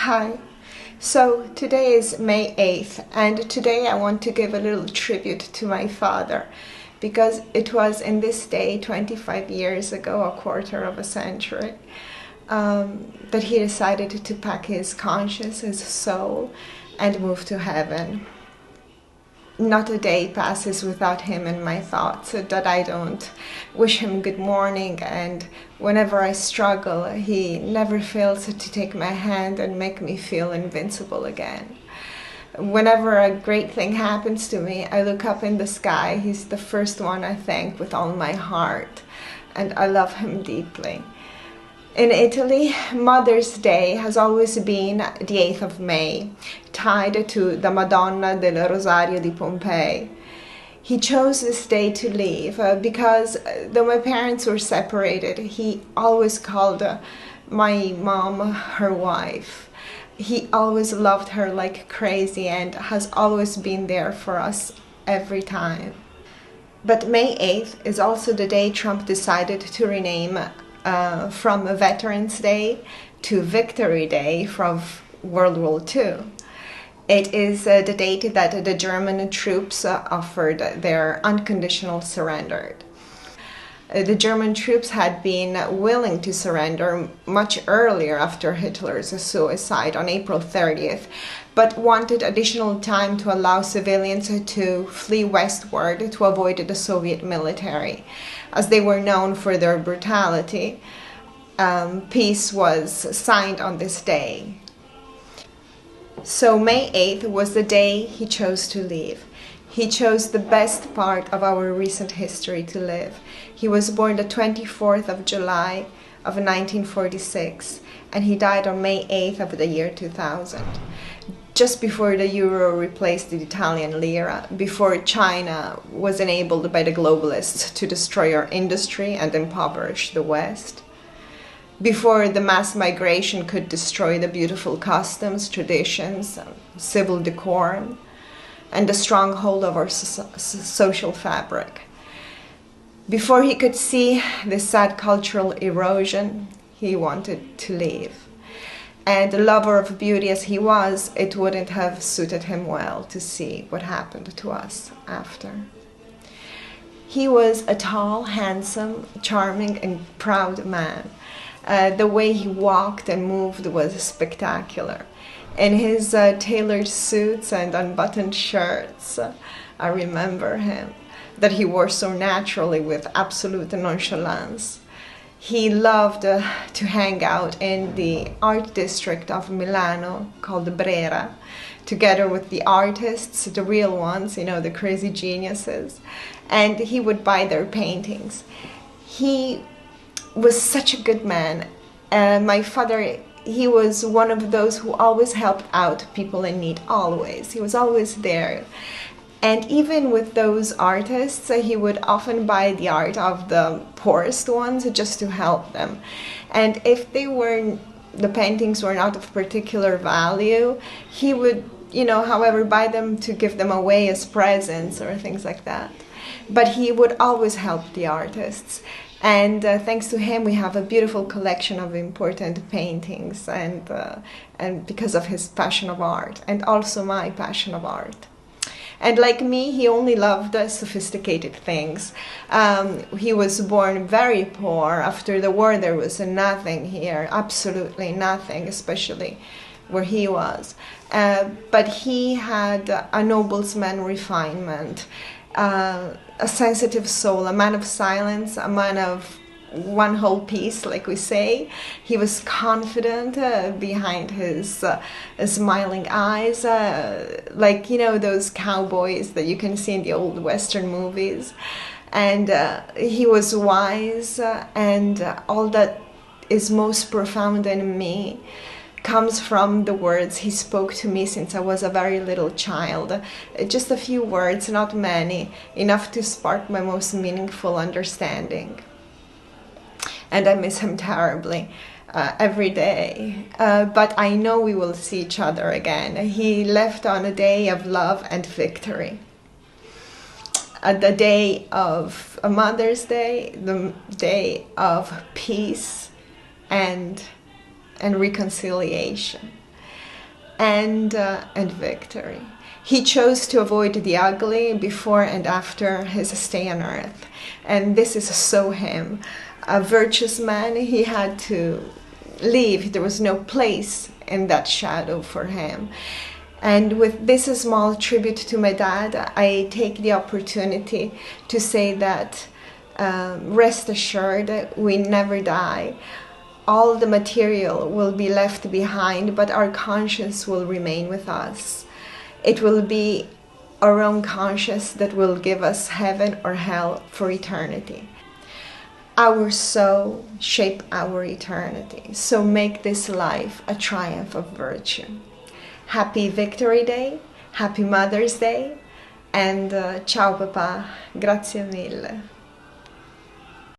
Hi. So today is May 8th, and today I want to give a little tribute to my father, because it was in this day 25 years ago, a quarter of a century, that he decided to pack his conscience, his soul, and move to heaven. Not a day passes without him in my thoughts that I don't wish him good morning, and whenever I struggle, he never fails to take my hand and make me feel invincible again. Whenever a great thing happens to me, I look up in the sky. He's the first one I thank with all my heart, and I love him deeply. In Italy, Mother's Day has always been the 8th of May, tied to the Madonna del Rosario di Pompeii. He chose this day to leave because though my parents were separated, he always called my mom her wife. He always loved her like crazy and has always been there for us every time. But May 8th is also the day Trump decided to rename from Veterans Day to Victory Day from World War II. It is the date that the German troops offered their unconditional surrender. The German troops had been willing to surrender much earlier after Hitler's suicide on April 30th, but wanted additional time to allow civilians to flee westward to avoid the Soviet military. As they were known for their brutality, peace was signed on this day. So May 8th was the day he chose to leave. He chose the best part of our recent history to live. He was born the 24th of July of 1946, and he died on May 8th of the year 2000. Just before the euro replaced the Italian lira, before China was enabled by the globalists to destroy our industry and impoverish the West, before the mass migration could destroy the beautiful customs, traditions, civil decorum, and the stronghold of our social fabric. Before he could see this sad cultural erosion, he wanted to leave. And a lover of beauty as he was, it wouldn't have suited him well to see what happened to us after. He was a tall, handsome, charming, and proud man. The way he walked and moved was spectacular. In his tailored suits and unbuttoned shirts, I remember him, that he wore so naturally with absolute nonchalance. He loved to hang out in the art district of Milano called Brera, together with the artists, the real ones, the crazy geniuses, and he would buy their paintings. He was such a good man. My father, he was one of those who always helped out people in need, always. He was always there. And even with those artists, he would often buy the art of the poorest ones just to help them. And if the paintings were not of particular value, he would, however, buy them to give them away as presents or things like that. But he would always help the artists. And thanks to him, we have a beautiful collection of important paintings, and because of his passion of art, and also my passion of art. And like me, he only loved sophisticated things. He was born very poor. After the war, there was nothing here, absolutely nothing, especially where he was. But he had a nobleman's refinement, a sensitive soul, a man of silence, a man of one whole piece, like we say. He was confident behind his smiling eyes, like, those cowboys that you can see in the old Western movies. And he was wise, and all that is most profound in me comes from the words he spoke to me since I was a very little child. Just a few words, not many, enough to spark my most meaningful understanding. And I miss him terribly every day. But I know we will see each other again. He left on a day of love and victory. The day of a Mother's Day, the day of peace and reconciliation. and victory. He chose to avoid the ugly before and after his stay on earth. And this is so him. A virtuous man, he had to leave. There was no place in that shadow for him. And with this small tribute to my dad, I take the opportunity to say that rest assured, we never die. All the material will be left behind, but our conscience will remain with us. It will be our own conscience that will give us heaven or hell for eternity. Our soul shape our eternity, so make this life a triumph of virtue. Happy Victory Day, Happy Mother's Day, and ciao papà, grazie mille.